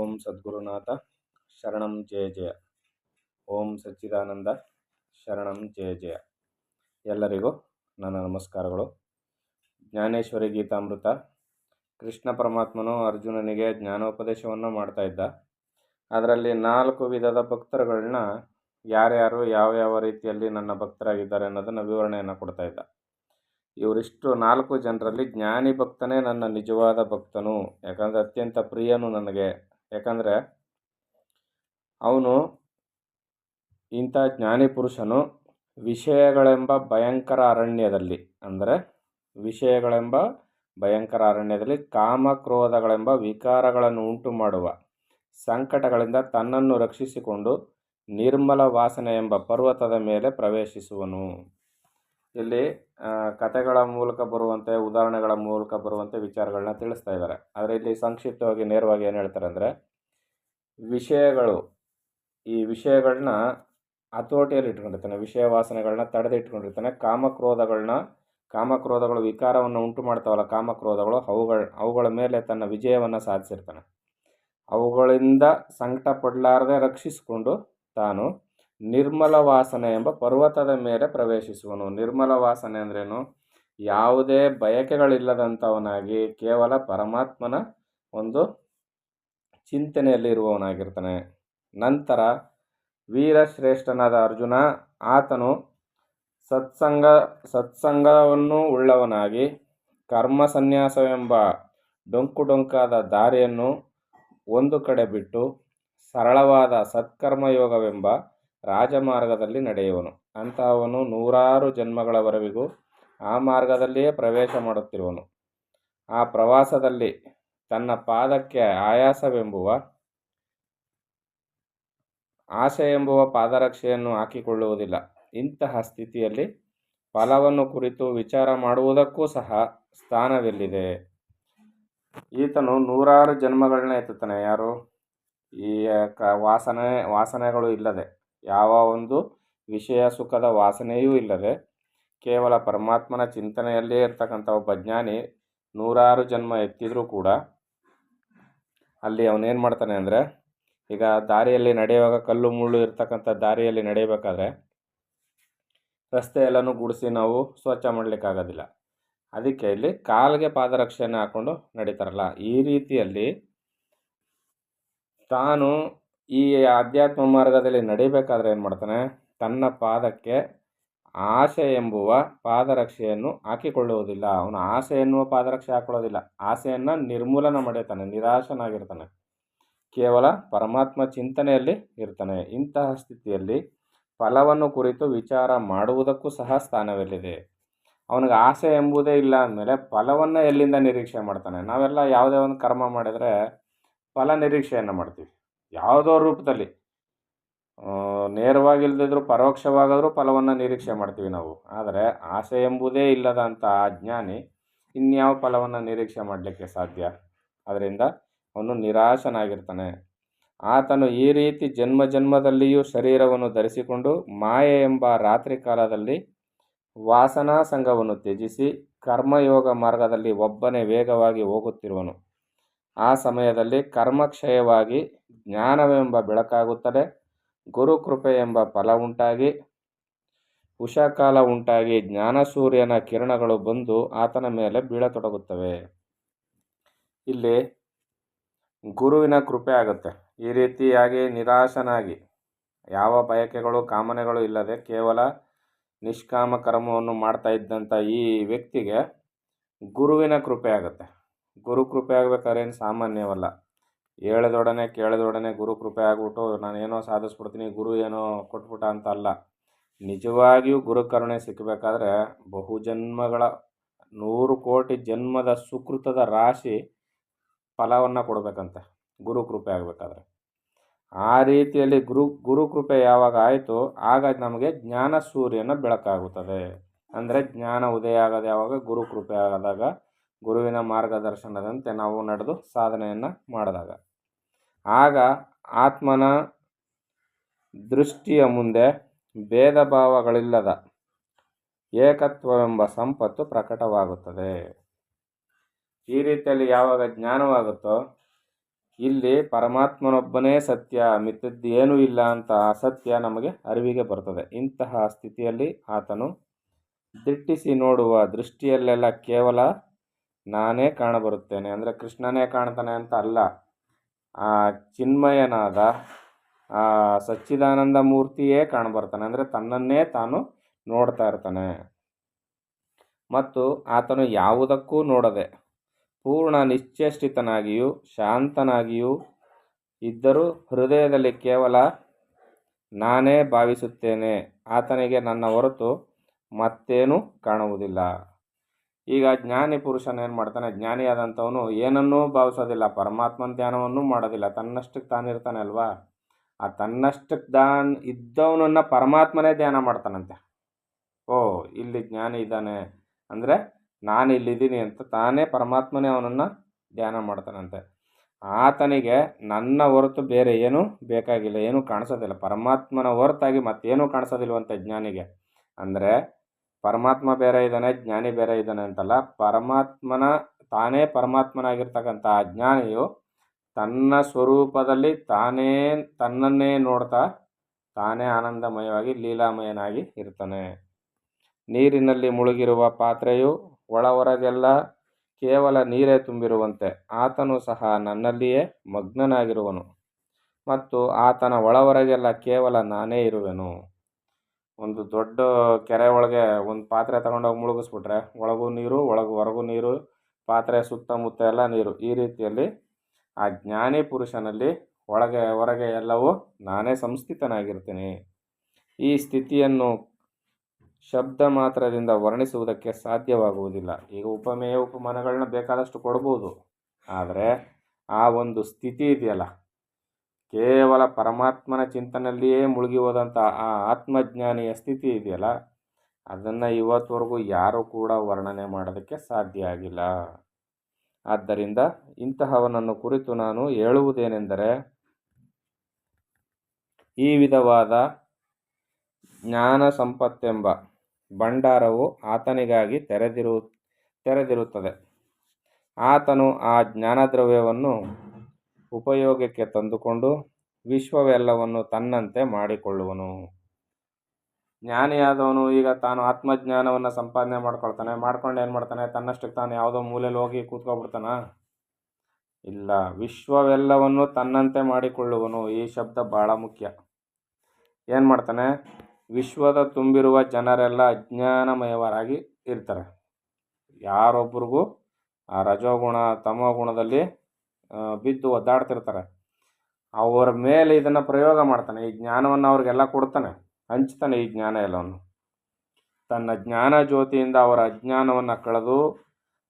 ಓಂ ಸದ್ಗುರುನಾಥ ಶರಣಂ ಜಯ ಜಯ. ಓಂ ಸಚ್ಚಿದಾನಂದ ಶರಣಂ ಜಯ ಜಯ. ಎಲ್ಲರಿಗೂ ನನ್ನ ನಮಸ್ಕಾರಗಳು. ಜ್ಞಾನೇಶ್ವರಿ ಗೀತಾಮೃತ. ಕೃಷ್ಣ ಪರಮಾತ್ಮನು ಅರ್ಜುನನಿಗೆ ಜ್ಞಾನೋಪದೇಶವನ್ನು ಮಾಡ್ತಾ ಇದ್ದ. ಅದರಲ್ಲಿ 4 ವಿಧದ ಭಕ್ತರುಗಳನ್ನ ಯಾರ್ಯಾರು ಯಾವ ರೀತಿಯಲ್ಲಿ ನನ್ನ ಭಕ್ತರಾಗಿದ್ದಾರೆ ಅನ್ನೋದನ್ನು ವಿವರಣೆಯನ್ನು ಕೊಡ್ತಾ ಇದ್ದ. ಇವರಿಷ್ಟು 4 ಜನರಲ್ಲಿ ಜ್ಞಾನಿ ಭಕ್ತನೇ ನನ್ನ ನಿಜವಾದ ಭಕ್ತನು, ಯಾಕಂದರೆ ಅತ್ಯಂತ ಪ್ರಿಯನು ನನಗೆ. ಯಾಕಂದರೆ ಅವನು ಇಂಥ ಜ್ಞಾನಿ ಪುರುಷನು ವಿಷಯಗಳೆಂಬ ಭಯಂಕರ ಅರಣ್ಯದಲ್ಲಿ, ಅಂದರೆ ವಿಷಯಗಳೆಂಬ ಭಯಂಕರ ಅರಣ್ಯದಲ್ಲಿ ಕಾಮಕ್ರೋಧಗಳೆಂಬ ವಿಕಾರಗಳನ್ನು ಉಂಟು ಮಾಡುವ ಸಂಕಟಗಳಿಂದ ತನ್ನನ್ನು ರಕ್ಷಿಸಿಕೊಂಡು ನಿರ್ಮಲ ವಾಸನೆ ಎಂಬ ಪರ್ವತದ ಮೇಲೆ ಪ್ರವೇಶಿಸುವನು. ಇಲ್ಲಿ ಕಥೆಗಳ ಮೂಲಕ ಬರುವಂತೆ, ಉದಾಹರಣೆಗಳ ಮೂಲಕ ಬರುವಂತೆ ವಿಚಾರಗಳನ್ನ ತಿಳಿಸ್ತಾ ಇದ್ದಾರೆ. ಆದರೆ ಇಲ್ಲಿ ಸಂಕ್ಷಿಪ್ತವಾಗಿ ನೇರವಾಗಿ ಏನು ಹೇಳ್ತಾರೆ ಅಂದರೆ, ಈ ವಿಷಯಗಳನ್ನ ಹತೋಟಿಯಲ್ಲಿ ಇಟ್ಕೊಂಡಿರ್ತಾನೆ, ವಿಷಯ ವಾಸನೆಗಳನ್ನ ತಡೆದಿಟ್ಕೊಂಡಿರ್ತಾನೆ. ಕಾಮಕ್ರೋಧಗಳು ವಿಕಾರವನ್ನು ಉಂಟು ಮಾಡ್ತಾವಲ್ಲ, ಕಾಮಕ್ರೋಧಗಳು ಅವುಗಳ ಮೇಲೆ ತನ್ನ ವಿಜಯವನ್ನು ಸಾಧಿಸಿರ್ತಾನೆ. ಅವುಗಳಿಂದ ಸಂಕಟ ಪಡಲಾರದೆ ರಕ್ಷಿಸಿಕೊಂಡು ತಾನು ನಿರ್ಮಲ ವಾಸನೆ ಎಂಬ ಪರ್ವತದ ಮೇಲೆ ಪ್ರವೇಶಿಸುವನು. ನಿರ್ಮಲ ವಾಸನೆ ಅಂದ್ರೇನು? ಯಾವುದೇ ಬಯಕೆಗಳಿಲ್ಲದಂಥವನಾಗಿ ಕೇವಲ ಪರಮಾತ್ಮನ ಒಂದು ಚಿಂತನೆಯಲ್ಲಿ ಇರುವವನಾಗಿರ್ತಾನೆ. ನಂತರ ವೀರಶ್ರೇಷ್ಠನಾದ ಅರ್ಜುನ, ಆತನು ಸತ್ಸಂಗವನ್ನು ಉಳ್ಳವನಾಗಿ ಕರ್ಮ ಸನ್ಯಾಸವೆಂಬ ಡೊಂಕಾದ ದಾರಿಯನ್ನು ಒಂದು ಕಡೆ ಬಿಟ್ಟು ಸರಳವಾದ ಸತ್ಕರ್ಮಯೋಗವೆಂಬ ರಾಜಮಾರ್ಗದಲ್ಲಿ ನಡೆಯುವನು. ಅಂತಹವನು 100 ಜನ್ಮಗಳವರೆಗೂ ಆ ಮಾರ್ಗದಲ್ಲಿಯೇ ಪ್ರವೇಶ ಮಾಡುತ್ತಿರುವನು. ಆ ಪ್ರವಾಸದಲ್ಲಿ ತನ್ನ ಪಾದಕ್ಕೆ ಆಸೆ ಎಂಬುವ ಪಾದರಕ್ಷೆಯನ್ನು ಹಾಕಿಕೊಳ್ಳುವುದಿಲ್ಲ. ಇಂತಹ ಸ್ಥಿತಿಯಲ್ಲಿ ಫಲವನ್ನು ಕುರಿತು ವಿಚಾರ ಮಾಡುವುದಕ್ಕೂ ಸಹ ಸ್ಥಾನವೆಲ್ಲಿದೆ? ಈತನು 100 ಜನ್ಮಗಳನ್ನ ಎತ್ತುತ್ತಾನೆ. ಯಾರು? ಈ ವಾಸನೆಗಳು ಇಲ್ಲದೆ, ಯಾವ ಒಂದು ವಿಷಯ ಸುಖದ ವಾಸನೆಯೂ ಇಲ್ಲದೆ ಕೇವಲ ಪರಮಾತ್ಮನ ಚಿಂತನೆಯಲ್ಲೇ ಇರ್ತಕ್ಕಂಥ ಒಬ್ಬ ಜ್ಞಾನಿ 100 ಜನ್ಮ ಎತ್ತಿದ್ರೂ ಕೂಡ ಅಲ್ಲಿ ಅವನೇನು ಮಾಡ್ತಾನೆ ಅಂದರೆ, ಈಗ ದಾರಿಯಲ್ಲಿ ನಡೆಯುವಾಗ ಕಲ್ಲು ಮುಳ್ಳು ಇರ್ತಕ್ಕಂಥ ದಾರಿಯಲ್ಲಿ ನಡೆಯಬೇಕಾದ್ರೆ ರಸ್ತೆ ಎಲ್ಲನೂ ಗುಡಿಸಿ ನಾವು ಸ್ವಚ್ಛ ಮಾಡಲಿಕ್ಕಾಗೋದಿಲ್ಲ. ಅದಕ್ಕೆ ಇಲ್ಲಿ ಕಾಲಿಗೆ ಪಾದರಕ್ಷೆಯನ್ನು ಹಾಕ್ಕೊಂಡು ನಡೀತಾರಲ್ಲ, ಈ ರೀತಿಯಲ್ಲಿ ತಾನು ಈ ಆಧ್ಯಾತ್ಮ ಮಾರ್ಗದಲ್ಲಿ ನಡಿಬೇಕಾದ್ರೆ ಏನು ಮಾಡ್ತಾನೆ, ತನ್ನ ಪಾದಕ್ಕೆ ಆಸೆ ಎಂಬುವ ಪಾದರಕ್ಷೆಯನ್ನು ಹಾಕಿಕೊಳ್ಳುವುದಿಲ್ಲ. ಅವನು ಆಸೆ ಎನ್ನುವ ಪಾದರಕ್ಷೆ ಹಾಕೊಳ್ಳೋದಿಲ್ಲ. ಆಸೆಯನ್ನು ನಿರ್ಮೂಲನ ಮಾಡಿರ್ತಾನೆ, ನಿರಾಶನಾಗಿರ್ತಾನೆ, ಕೇವಲ ಪರಮಾತ್ಮ ಚಿಂತನೆಯಲ್ಲಿ ಇರ್ತಾನೆ. ಇಂತಹ ಸ್ಥಿತಿಯಲ್ಲಿ ಫಲವನ್ನು ಕುರಿತು ವಿಚಾರ ಮಾಡುವುದಕ್ಕೂ ಸಹ ಸ್ಥಾನವೆಲ್ಲಿದೆ? ಅವನಿಗೆ ಆಸೆ ಎಂಬುದೇ ಇಲ್ಲ ಅಂದಮೇಲೆ ಫಲವನ್ನು ಎಲ್ಲಿಂದ ನಿರೀಕ್ಷೆ ಮಾಡ್ತಾನೆ? ನಾವೆಲ್ಲ ಯಾವುದೇ ಒಂದು ಕರ್ಮ ಮಾಡಿದರೆ ಫಲ ನಿರೀಕ್ಷೆಯನ್ನು ಮಾಡ್ತೀವಿ, ಯಾವುದೋ ರೂಪದಲ್ಲಿ, ನೇರವಾಗಿಲ್ಲದಿದ್ರೂ ಪರೋಕ್ಷವಾಗಾದರೂ ಫಲವನ್ನು ನಿರೀಕ್ಷೆ ಮಾಡ್ತೀವಿ ನಾವು. ಆದರೆ ಆಸೆ ಎಂಬುದೇ ಇಲ್ಲದ ಅಂಥ ಆ ಜ್ಞಾನಿ ಇನ್ಯಾವ ಫಲವನ್ನು ನಿರೀಕ್ಷೆ ಮಾಡಲಿಕ್ಕೆ ಸಾಧ್ಯ? ಅದರಿಂದ ಅವನು ನಿರಾಶನಾಗಿರ್ತಾನೆ. ಆತನು ಈ ರೀತಿ ಜನ್ಮದಲ್ಲಿಯೂ ಶರೀರವನ್ನು ಧರಿಸಿಕೊಂಡು ಮಾಯೆ ಎಂಬ ರಾತ್ರಿ ಕಾಲದಲ್ಲಿ ವಾಸನಾ ಸಂಘವನ್ನು ತ್ಯಜಿಸಿ ಕರ್ಮಯೋಗ ಮಾರ್ಗದಲ್ಲಿ ಒಬ್ಬನೇ ವೇಗವಾಗಿ ಹೋಗುತ್ತಿರುವನು. ಆ ಸಮಯದಲ್ಲಿ ಕರ್ಮಕ್ಷಯವಾಗಿ ಜ್ಞಾನವೆಂಬ ಬೆಳಕಾಗುತ್ತದೆ. ಗುರುಕೃಪೆ ಎಂಬ ಫಲ ಉಂಟಾಗಿ ಉಷಕಾಲ ಉಂಟಾಗಿ ಜ್ಞಾನಸೂರ್ಯನ ಕಿರಣಗಳು ಬಂದು ಆತನ ಮೇಲೆ ಬೀಳತೊಡಗುತ್ತವೆ. ಇಲ್ಲಿ ಗುರುವಿನ ಕೃಪೆ ಆಗುತ್ತೆ. ಈ ರೀತಿಯಾಗಿ ನಿರಾಶನಾಗಿ ಯಾವ ಬಯಕೆಗಳು ಕಾಮನೆಗಳು ಇಲ್ಲದೆ ಕೇವಲ ನಿಷ್ಕಾಮ ಕರ್ಮವನ್ನು ಮಾಡ್ತಾ ಇದ್ದಂಥ ಈ ವ್ಯಕ್ತಿಗೆ ಗುರುವಿನ ಕೃಪೆ ಆಗುತ್ತೆ. ಗುರು ಕೃಪೆ ಆಗಬೇಕಾದ್ರೆ ಏನು ಸಾಮಾನ್ಯವಲ್ಲ. ಕೇಳಿದೊಡನೆ ಗುರು ಕೃಪೆ ಆಗ್ಬಿಟ್ಟು ನಾನೇನೋ ಸಾಧಿಸ್ಬಿಡ್ತೀನಿ, ಗುರು ಏನೋ ಕೊಟ್ಬಿಟ್ಟ ಅಂತ ಅಲ್ಲ. ನಿಜವಾಗಿಯೂ ಗುರು ಕರುಣೆ ಸಿಕ್ಕಬೇಕಾದ್ರೆ ಬಹುಜನ್ಮಗಳ 100 ಕೋಟಿ ಜನ್ಮದ ಸುಕೃತದ ರಾಶಿ ಫಲವನ್ನು ಕೊಡಬೇಕಂತೆ ಗುರು ಕೃಪೆ ಆಗಬೇಕಾದ್ರೆ. ಆ ರೀತಿಯಲ್ಲಿ ಗುರು ಕೃಪೆ ಯಾವಾಗ ಆಯಿತು ಆಗ ನಮಗೆ ಜ್ಞಾನ ಸೂರ್ಯನ ಬೆಳಕಾಗುತ್ತದೆ. ಅಂದರೆ ಜ್ಞಾನ ಉದಯ ಆಗೋದು ಯಾವಾಗ? ಗುರು ಕೃಪೆ ಆದಾಗ, ಗುರುವಿನ ಮಾರ್ಗದರ್ಶನದಂತೆ ನಾವು ನಡೆದು ಸಾಧನೆಯನ್ನು ಮಾಡಿದಾಗ. ಆಗ ಆತ್ಮನ ದೃಷ್ಟಿಯ ಮುಂದೆ ಭೇದ ಭಾವಗಳಿಲ್ಲದ ಏಕತ್ವವೆಂಬ ಸಂಪತ್ತು ಪ್ರಕಟವಾಗುತ್ತದೆ. ಈ ರೀತಿಯಲ್ಲಿ ಯಾವಾಗ ಜ್ಞಾನವಾಗುತ್ತೋ ಇಲ್ಲಿ ಪರಮಾತ್ಮನೊಬ್ಬನೇ ಸತ್ಯ, ಮಿಥದ್ದೇನೂ ಇಲ್ಲ ಅಂತ ಅಸತ್ಯ ನಮಗೆ ಅರಿವಿಗೆ ಬರ್ತದೆ. ಇಂತಹ ಸ್ಥಿತಿಯಲ್ಲಿ ಆತನು ದಿಟ್ಟಿಸಿ ನೋಡುವ ದೃಷ್ಟಿಯಲ್ಲೆಲ್ಲ ಕೇವಲ ನಾನೇ ಕಾಣಬರುತ್ತೇನೆ. ಅಂದರೆ ಕೃಷ್ಣನೇ ಕಾಣ್ತಾನೆ ಅಂತ ಅಲ್ಲ, ಆ ಚಿನ್ಮಯನಾದ ಆ ಸಚ್ಚಿದಾನಂದ ಮೂರ್ತಿಯೇ ಕಾಣಬರ್ತಾನೆ. ಅಂದರೆ ತನ್ನನ್ನೇ ತಾನು ನೋಡ್ತಾ ಇರ್ತಾನೆ. ಮತ್ತು ಆತನು ಯಾವುದಕ್ಕೂ ನೋಡದೆ ಪೂರ್ಣ ನಿಶ್ಚೇಷ್ಟಿತನಾಗಿಯೂ ಶಾಂತನಾಗಿಯೂ ಇದ್ದರೂ ಹೃದಯದಲ್ಲಿ ಕೇವಲ ನಾನೇ ಭಾವಿಸುತ್ತೇನೆ. ಆತನಿಗೆ ನನ್ನ ಹೊರತು ಮತ್ತೇನೂ ಕಾಣುವುದಿಲ್ಲ. ಈಗ ಜ್ಞಾನಿ ಪುರುಷನ ಏನು ಮಾಡ್ತಾನೆ? ಜ್ಞಾನಿಯಾದಂಥವನು ಏನನ್ನೂ ಭಾವಿಸೋದಿಲ್ಲ, ಪರಮಾತ್ಮನ ಧ್ಯಾನವನ್ನು ಮಾಡೋದಿಲ್ಲ, ತನ್ನಷ್ಟಕ್ಕೆ ತಾನಿರ್ತಾನೆ ಅಲ್ವಾ. ಆ ತನ್ನಷ್ಟಕ್ಕೆ ಇದ್ದವನನ್ನು ಪರಮಾತ್ಮನೇ ಧ್ಯಾನ ಮಾಡ್ತಾನಂತೆ. ಓ, ಇಲ್ಲಿ ಜ್ಞಾನಿ ಇದ್ದಾನೆ ಅಂದರೆ ನಾನು ಇಲ್ಲಿದ್ದೀನಿ ಅಂತ ತಾನೇ ಪರಮಾತ್ಮನೇ ಅವನನ್ನು ಧ್ಯಾನ ಮಾಡ್ತಾನಂತೆ. ಆತನಿಗೆ ನನ್ನ ಹೊರತು ಬೇರೆ ಏನೂ ಬೇಕಾಗಿಲ್ಲ, ಏನೂ ಕಾಣಿಸೋದಿಲ್ಲ. ಪರಮಾತ್ಮನ ಹೊರತಾಗಿ ಮತ್ತೇನೂ ಕಾಣಿಸೋದಿಲ್ವಂತೆ ಜ್ಞಾನಿಗೆ. ಅಂದರೆ ಪರಮಾತ್ಮ ಬೇರೆ ಇದ್ದಾನೆ, ಜ್ಞಾನಿ ಬೇರೆ ಇದ್ದಾನೆ ಅಂತಲ್ಲ, ತಾನೇ ಪರಮಾತ್ಮನಾಗಿರ್ತಕ್ಕಂಥ ಆ ಜ್ಞಾನಿಯು ತನ್ನ ಸ್ವರೂಪದಲ್ಲಿ ತಾನೇ ತನ್ನನ್ನೇ ನೋಡ್ತಾ ತಾನೇ ಆನಂದಮಯವಾಗಿ ಲೀಲಾಮಯನಾಗಿ ಇರ್ತಾನೆ. ನೀರಿನಲ್ಲಿ ಮುಳುಗಿರುವ ಪಾತ್ರೆಯು ಒಳ ಹೊರಗೆಲ್ಲ ಕೇವಲ ನೀರೇ ತುಂಬಿರುವಂತೆ ಆತನು ಸಹ ನನ್ನಲ್ಲಿಯೇ ಮಗ್ನನಾಗಿರುವನು ಮತ್ತು ಆತನ ಒಳ ಹೊರಗೆಲ್ಲ ಕೇವಲ ನಾನೇ ಇರುವೆನು. ಒಂದು ದೊಡ್ಡ ಕೆರೆ ಒಳಗೆ ಒಂದು ಪಾತ್ರೆ ತಗೊಂಡೋಗಿ ಮುಳುಗಿಸ್ಬಿಟ್ರೆ ಒಳಗೂ ನೀರು, ಹೊರಗೂ ನೀರು, ಪಾತ್ರೆ ಸುತ್ತಮುತ್ತ ಎಲ್ಲ ನೀರು. ಈ ರೀತಿಯಲ್ಲಿ ಆ ಜ್ಞಾನಿ ಪುರುಷನಲ್ಲಿ ಒಳಗೆ ಹೊರಗೆ ಎಲ್ಲವೂ ನಾನೇ ಸಂಸ್ಥಿತನಾಗಿರ್ತೀನಿ. ಈ ಸ್ಥಿತಿಯನ್ನು ಶಬ್ದ ಮಾತ್ರದಿಂದ ವರ್ಣಿಸುವುದಕ್ಕೆ ಸಾಧ್ಯವಾಗುವುದಿಲ್ಲ. ಈಗ ಉಪಮೇಯ ಉಪಮಾನಗಳನ್ನ ಬೇಕಾದಷ್ಟು ಕೊಡ್ಬೋದು, ಆದರೆ ಆ ಒಂದು ಸ್ಥಿತಿ ಇದೆಯಲ್ಲ, ಕೇವಲ ಪರಮಾತ್ಮನ ಚಿಂತನೆಯಲ್ಲಿಯೇ ಮುಳುಗಿ ಹೋದಂಥ ಆ ಆತ್ಮಜ್ಞಾನಿಯ ಸ್ಥಿತಿ ಇದೆಯಲ್ಲ, ಅದನ್ನು ಇವತ್ತವರೆಗೂ ಯಾರೂ ಕೂಡ ವರ್ಣನೆ ಮಾಡೋದಕ್ಕೆ ಸಾಧ್ಯ ಆಗಿಲ್ಲ. ಆದ್ದರಿಂದ ಇಂತಹವನನ್ನು ಕುರಿತು ನಾನು ಹೇಳುವುದೇನೆಂದರೆ, ಈ ವಿಧವಾದ ಜ್ಞಾನ ಸಂಪತ್ತೆಂಬ ಭಂಡಾರವು ಆತನಿಗಾಗಿ ತೆರೆದಿರುತ್ತದೆ. ಆತನು ಆ ಜ್ಞಾನದ್ರವ್ಯವನ್ನು ಉಪಯೋಗಕ್ಕೆ ತಂದುಕೊಂಡು ವಿಶ್ವವೆಲ್ಲವನ್ನು ತನ್ನಂತೆ ಮಾಡಿಕೊಳ್ಳುವನು. ಜ್ಞಾನಿಯಾದವನು ಈಗ ತಾನು ಆತ್ಮಜ್ಞಾನವನ್ನು ಸಂಪಾದನೆ ಮಾಡ್ಕೊಂಡು ಏನು ಮಾಡ್ತಾನೆ? ತನ್ನಷ್ಟಕ್ಕೆ ತಾನು ಯಾವುದೋ ಮೂಲೆಯಲ್ಲಿ ಹೋಗಿ ಕೂತ್ಕೊಬಿಡ್ತಾನ? ಇಲ್ಲ, ವಿಶ್ವವೆಲ್ಲವನ್ನು ತನ್ನಂತೆ ಮಾಡಿಕೊಳ್ಳುವನು. ಈ ಶಬ್ದ ಭಾಳ ಮುಖ್ಯ. ಏನು ಮಾಡ್ತಾನೆ? ವಿಶ್ವದ ತುಂಬಿರುವ ಜನರೆಲ್ಲ ಅಜ್ಞಾನಮಯವಾಗಿ ಇರ್ತಾರೆ. ಯಾರೊಬ್ಬರಿಗೂ ಆ ರಜೋಗುಣ ತಮೋಗುಣದಲ್ಲಿ ಬಿದ್ದು ಒದ್ದಾಡ್ತಿರ್ತಾರೆ. ಅವರ ಮೇಲೆ ಇದನ್ನು ಪ್ರಯೋಗ ಮಾಡ್ತಾನೆ. ಈ ಜ್ಞಾನವನ್ನು ಅವ್ರಿಗೆಲ್ಲ ಕೊಡ್ತಾನೆ, ಹಂಚ್ತಾನೆ. ಈ ಜ್ಞಾನ ಎಲ್ಲವನ್ನು ತನ್ನ ಜ್ಞಾನ ಜ್ಯೋತಿಯಿಂದ ಅವರ ಅಜ್ಞಾನವನ್ನು ಕಳೆದು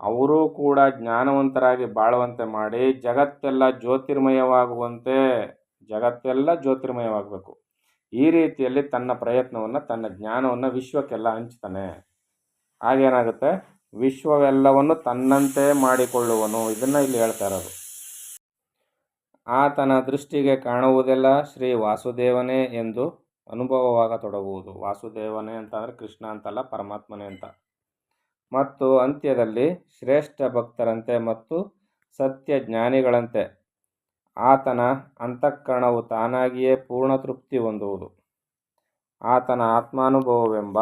ಅವರೂ ಕೂಡ ಜ್ಞಾನವಂತರಾಗಿ ಬಾಳುವಂತೆ ಮಾಡಿ ಜಗತ್ತೆಲ್ಲ ಜ್ಯೋತಿರ್ಮಯವಾಗಬೇಕು. ಈ ರೀತಿಯಲ್ಲಿ ತನ್ನ ಪ್ರಯತ್ನವನ್ನು, ತನ್ನ ಜ್ಞಾನವನ್ನು ವಿಶ್ವಕ್ಕೆಲ್ಲ ಹಂಚ್ತಾನೆ. ಹಾಗೇನಾಗುತ್ತೆ? ವಿಶ್ವವೆಲ್ಲವನ್ನು ತನ್ನಂತೆ ಮಾಡಿಕೊಳ್ಳುವನು. ಇದನ್ನು ಇಲ್ಲಿ ಹೇಳ್ತಾ ಇರೋದು. ಆತನ ದೃಷ್ಟಿಗೆ ಕಾಣುವುದೆಲ್ಲ ಶ್ರೀ ವಾಸುದೇವನೇ ಎಂದು ಅನುಭವವಾಗತೊಡಗುವುದು. ವಾಸುದೇವನೇ ಅಂತಂದರೆ ಕೃಷ್ಣ ಅಂತಲ್ಲ, ಪರಮಾತ್ಮನೇ ಅಂತ. ಮತ್ತು ಅಂತ್ಯದಲ್ಲಿ ಶ್ರೇಷ್ಠ ಭಕ್ತರಂತೆ ಮತ್ತು ಸತ್ಯ ಜ್ಞಾನಿಗಳಂತೆ ಆತನ ಅಂತಃಕರಣವು ತಾನಾಗಿಯೇ ಪೂರ್ಣ ತೃಪ್ತಿ ಹೊಂದುವುದು. ಆತನ ಆತ್ಮಾನುಭವವೆಂಬ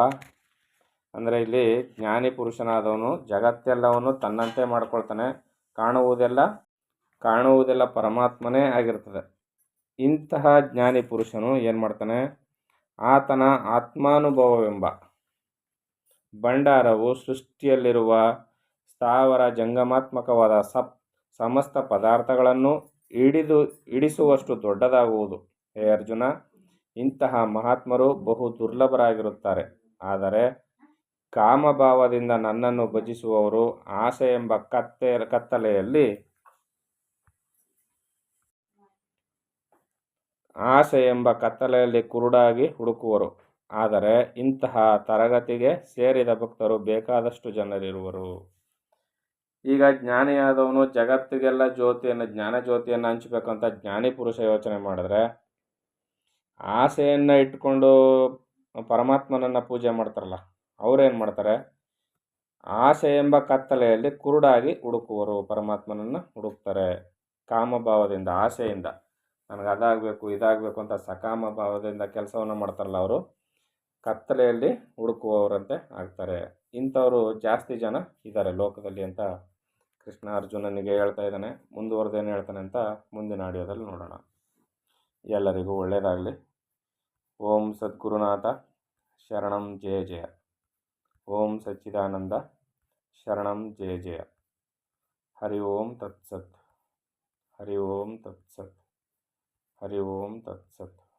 ಅಂದರೆ ಇಲ್ಲಿ ಜ್ಞಾನಿ ಪುರುಷನಾದವನು ಜಗತ್ತೆಲ್ಲವನ್ನು ತನ್ನಂತೆ ಮಾಡ್ಕೊಳ್ತಾನೆ. ಕಾಣುವುದೆಲ್ಲ ಪರಮಾತ್ಮನೇ ಆಗಿರ್ತದೆ. ಇಂತಹ ಜ್ಞಾನಿ ಪುರುಷನು ಏನು ಮಾಡ್ತಾನೆ? ಆತನ ಆತ್ಮಾನುಭವವೆಂಬ ಭಂಡಾರವು ಸೃಷ್ಟಿಯಲ್ಲಿರುವ ಸ್ಥಾವರ ಜಂಗಮಾತ್ಮಕವಾದ ಸಮಸ್ತ ಪದಾರ್ಥಗಳನ್ನು ಹಿಡಿಸುವಷ್ಟು ದೊಡ್ಡದಾಗುವುದು. ಹೇ ಅರ್ಜುನ, ಇಂತಹ ಮಹಾತ್ಮರು ಬಹು ದುರ್ಲಭರಾಗಿರುತ್ತಾರೆ. ಆದರೆ ಕಾಮಭಾವದಿಂದ ನನ್ನನ್ನು ಭಜಿಸುವವರು ಆಸೆ ಎಂಬ ಕತ್ತಲೆಯಲ್ಲಿ ಕುರುಡಾಗಿ ಹುಡುಕುವರು. ಆದರೆ ಇಂತಹ ತರಗತಿಗೆ ಸೇರಿದ ಭಕ್ತರು ಬೇಕಾದಷ್ಟು ಜನರಿರುವರು. ಈಗ ಜ್ಞಾನಿಯಾದವನು ಜಗತ್ತಿಗೆಲ್ಲ ಜ್ಞಾನ ಜ್ಯೋತಿಯನ್ನು ಹಂಚಬೇಕಂತ ಜ್ಞಾನಿ ಪುರುಷ ಯೋಚನೆ ಮಾಡಿದ್ರೆ, ಆಸೆಯನ್ನು ಇಟ್ಕೊಂಡು ಪರಮಾತ್ಮನನ್ನು ಪೂಜೆ ಮಾಡ್ತಾರಲ್ಲ, ಅವರೇನು ಮಾಡ್ತಾರೆ? ಆಸೆ ಎಂಬ ಕತ್ತಲೆಯಲ್ಲಿ ಕುರುಡಾಗಿ ಹುಡುಕುವರು, ಪರಮಾತ್ಮನನ್ನು ಹುಡುಕ್ತಾರೆ. ಕಾಮಭಾವದಿಂದ, ಆಸೆಯಿಂದ ನನಗೆ ಅದಾಗಬೇಕು ಇದಾಗಬೇಕು ಅಂತ ಸಕಾಮ ಭಾವದಿಂದ ಕೆಲಸವನ್ನು ಮಾಡ್ತಾರಲ್ಲ, ಅವರು ಕತ್ತಲೆಯಲ್ಲಿ ಹುಡುಕುವವರಂತೆ ಆಗ್ತಾರೆ. ಇಂಥವರು ಜಾಸ್ತಿ ಜನ ಇದ್ದಾರೆ ಲೋಕದಲ್ಲಿ ಅಂತ ಕೃಷ್ಣ ಅರ್ಜುನನಿಗೆ ಹೇಳ್ತಾ ಇದ್ದಾನೆ. ಮುಂದುವರೆದೇನು ಹೇಳ್ತಾನೆ ಅಂತ ಮುಂದಿನ ಆಡಿಯೋದಲ್ಲಿ ನೋಡೋಣ. ಎಲ್ಲರಿಗೂ ಒಳ್ಳೆಯದಾಗಲಿ. ಓಂ ಸದ್ಗುರುನಾಥ ಶರಣಂ ಜಯ ಜಯ. ಓಂ ಸಚ್ಚಿದಾನಂದ ಶರಣಂ ಜಯ ಜಯ. ಹರಿ ಓಂ ತತ್ಸತ್. ಹರಿ ಓಂ ತತ್ಸತ್. ಹರಿ ಓಂ ತತ್ಸತ್.